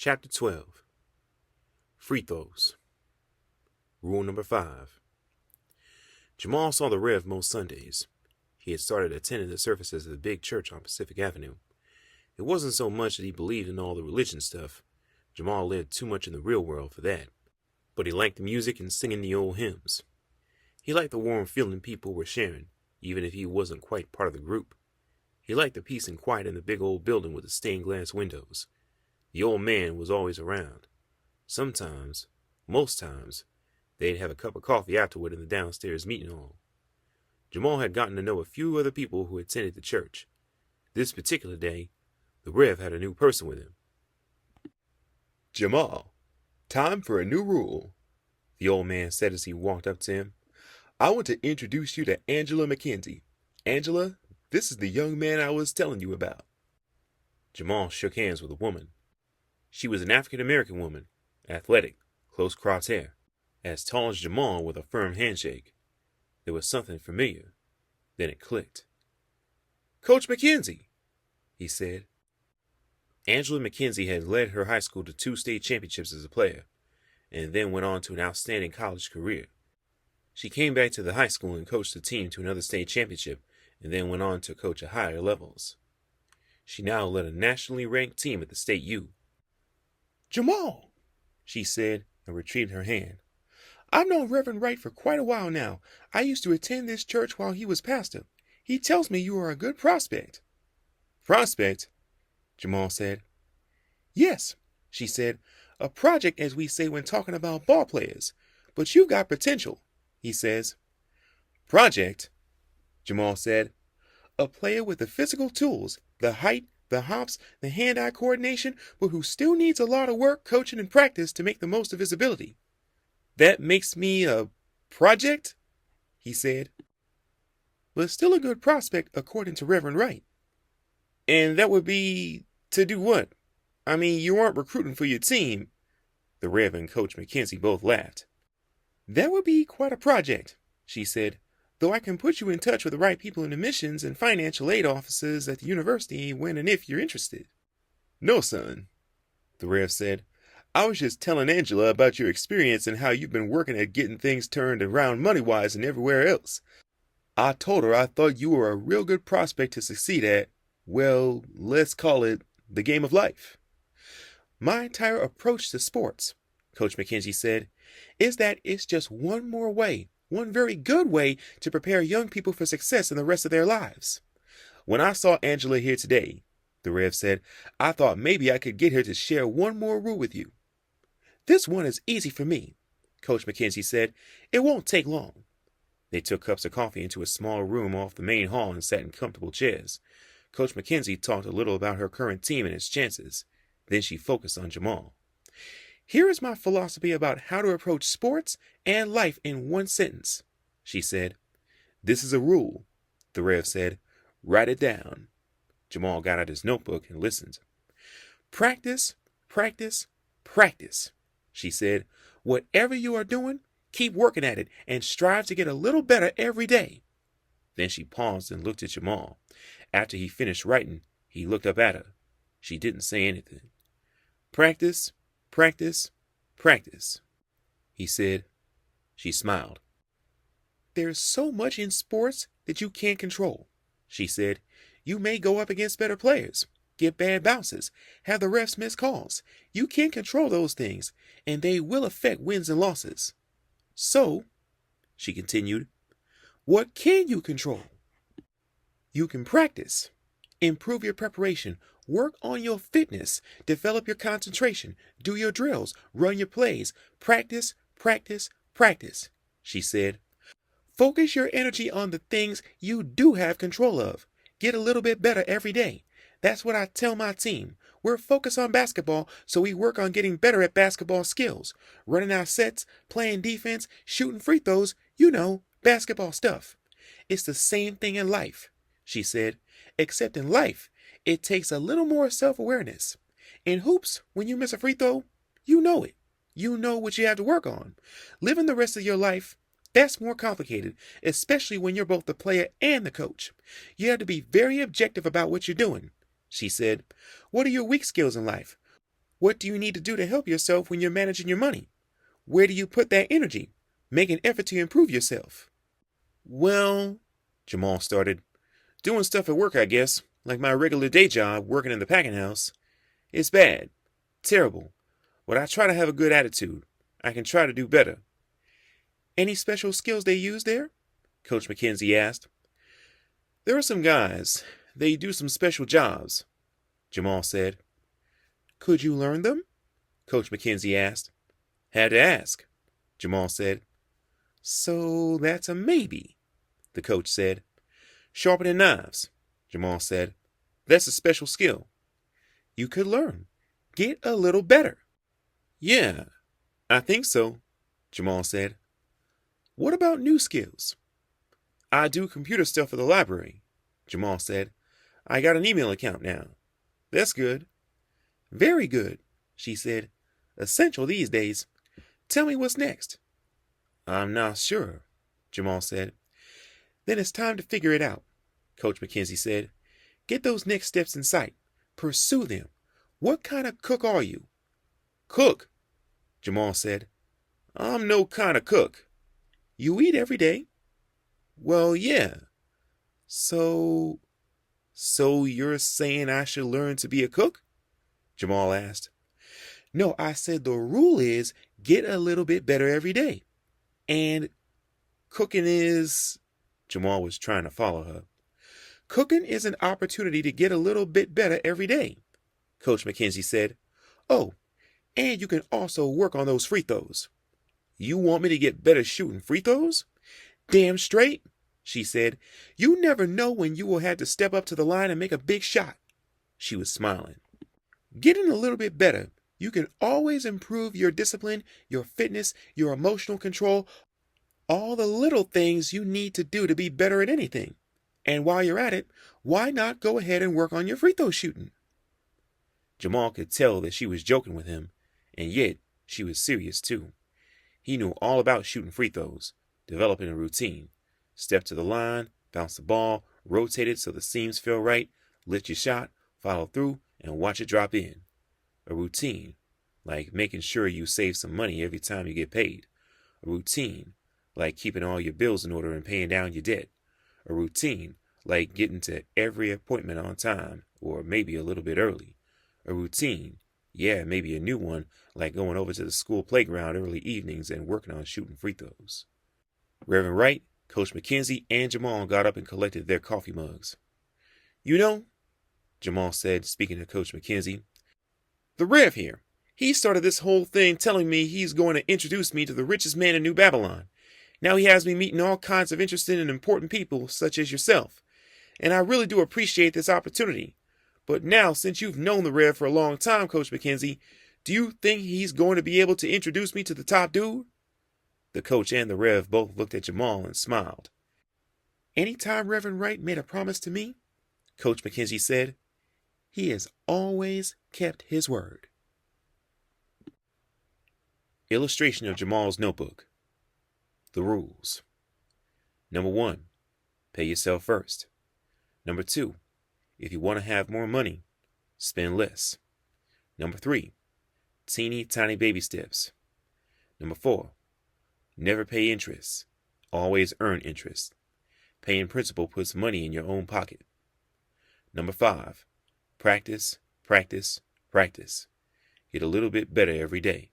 Chapter 12. Free Throws. Rule number 5. Jamal saw the Rev most Sundays. He had started attending the services of the big church on Pacific Avenue. It wasn't so much that he believed in all the religion stuff. Jamal lived too much in the real world for that. But he liked the music and singing the old hymns. He liked the warm feeling people were sharing, even if he wasn't quite part of the group. He liked the peace and quiet in the big old building with the stained glass windows. The old man was always around. Sometimes, most times, they'd have a cup of coffee afterward in the downstairs meeting hall. Jamal had gotten to know a few other people who attended the church. This particular day, the Rev had a new person with him. "Jamal, time for a new rule," the old man said as he walked up to him. "I want to introduce you to Angela McKenzie. Angela, this is the young man I was telling you about." Jamal shook hands with a woman. She was an African-American woman, athletic, close-cropped hair, as tall as Jamal with a firm handshake. There was something familiar. Then it clicked. "Coach McKenzie," he said. Angela McKenzie had led her high school to 2 state championships as a player, and then went on to an outstanding college career. She came back to the high school and coached the team to another state championship, and then went on to coach at higher levels. She now led a nationally ranked team at the state U. "Jamal," she said, and retrieved her hand. "I've known Reverend Wright for quite a while now. I used to attend this church while he was pastor. He tells me you are a good prospect." "Prospect?" Jamal said. "Yes," she said. "A project, as we say when talking about ball players. But you've got potential," he says. "Project?" Jamal said. "A player with the physical tools, the height, the hops, the hand-eye coordination, but who still needs a lot of work, coaching, and practice to make the most of his ability." "That makes me a project?" he said. "But still a good prospect, according to Reverend Wright." "And that would be to do what? I mean, you aren't recruiting for your team." The Rev and Coach McKenzie both laughed. "That would be quite a project," she said, "though I can put you in touch with the right people in the missions and financial aid offices at the university when and if you're interested." "No, son," the Rev said. "I was just telling Angela about your experience and how you've been working at getting things turned around money-wise and everywhere else. I told her I thought you were a real good prospect to succeed at, well, let's call it the game of life." "My entire approach to sports," Coach McKenzie said, "is that it's just one more way, one very good way to prepare young people for success in the rest of their lives." "When I saw Angela here today," the Rev said, "I thought maybe I could get her to share one more rule with you." "This one is easy for me," Coach McKenzie said. "It won't take long." They took cups of coffee into a small room off the main hall and sat in comfortable chairs. Coach McKenzie talked a little about her current team and its chances. Then she focused on Jamal. "Here is my philosophy about how to approach sports and life in one sentence," she said. "This is a rule," the Rev said. "Write it down." Jamal got out his notebook and listened. "Practice, practice, practice," she said. "Whatever you are doing, keep working at it and strive to get a little better every day." Then she paused and looked at Jamal. After he finished writing, he looked up at her. She didn't say anything. "Practice, practice, practice," he said. She smiled. "There's so much in sports that you can't control," she said. "You may go up against better players, get bad bounces, have the refs miss calls. You can't control those things, and they will affect wins and losses. So," she continued, "what can you control? You can practice, improve your preparation, work on your fitness, develop your concentration, do your drills, run your plays, practice, practice, practice," she said. "Focus your energy on the things you do have control of. Get a little bit better every day. That's what I tell my team. We're focused on basketball, so we work on getting better at basketball skills, running our sets, playing defense, shooting free throws, basketball stuff. It's the same thing in life," she said, "except in life, it takes a little more self-awareness. In hoops, when you miss a free throw, you know it. You know what you have to work on. Living the rest of your life, that's more complicated, especially when you're both the player and the coach. You have to be very objective about what you're doing," she said. "What are your weak skills in life? What do you need to do to help yourself when you're managing your money? Where do you put that energy? Make an effort to improve yourself. Well, Jamal started, doing stuff at work, I guess, like my regular day job working in the packing house. It's bad. Terrible. But I try to have a good attitude. I can try to do better. Any special skills they use there? Coach McKenzie asked. There are some guys. They do some special jobs, Jamal said. Could you learn them? Coach McKenzie asked. Had to ask, Jamal said. So that's a maybe, the coach said. Sharpening knives, Jamal said. That's a special skill. You could learn. Get a little better. Yeah, I think so, Jamal said. What about new skills? I do computer stuff for the library, Jamal said. I got an email account now. That's good. Very good, she said. Essential these days. Tell me what's next. I'm not sure, Jamal said. Then it's time to figure it out, Coach McKenzie said. Get those next steps in sight. Pursue them. What kind of cook are you? Cook, Jamal said. I'm no kind of cook. You eat every day? Well, yeah. So you're saying I should learn to be a cook? Jamal asked. No, I said the rule is get a little bit better every day. And cooking is... Jamal was trying to follow her. Cooking is an opportunity to get a little bit better every day, Coach McKenzie said. Oh, and you can also work on those free throws. You want me to get better shooting free throws? Damn straight, she said. You never know when you will have to step up to the line and make a big shot. She was smiling. Getting a little bit better, you can always improve your discipline, your fitness, your emotional control, all the little things you need to do to be better at anything. And while you're at it, why not go ahead and work on your free throw shooting? Jamal could tell that she was joking with him, and yet she was serious too. He knew all about shooting free throws, developing a routine. Step to the line, bounce the ball, rotate it so the seams feel right, lift your shot, follow through, and watch it drop in. A routine, like making sure you save some money every time you get paid. A routine, like keeping all your bills in order and paying down your debt. A routine, like getting to every appointment on time, or maybe a little bit early. A routine, yeah, maybe a new one, like going over to the school playground early evenings and working on shooting free throws. Reverend Wright, Coach McKenzie, and Jamal got up and collected their coffee mugs. You know, Jamal said, speaking to Coach McKenzie, the Rev here, he started this whole thing telling me he's going to introduce me to the richest man in New Babylon. Now he has me meeting all kinds of interesting and important people, such as yourself. And I really do appreciate this opportunity. But now, since you've known the Rev for a long time, Coach McKenzie, do you think he's going to be able to introduce me to the top dude? The coach and the Rev both looked at Jamal and smiled. Anytime Reverend Wright made a promise to me, Coach McKenzie said, he has always kept his word. Illustration of Jamal's notebook. The rules. Number 1, pay yourself first. Number 2, if you want to have more money, spend less. Number 3, teeny tiny baby steps. Number 4, never pay interest. Always earn interest. Paying principal puts money in your own pocket. Number 5, practice, practice, practice. Get a little bit better every day.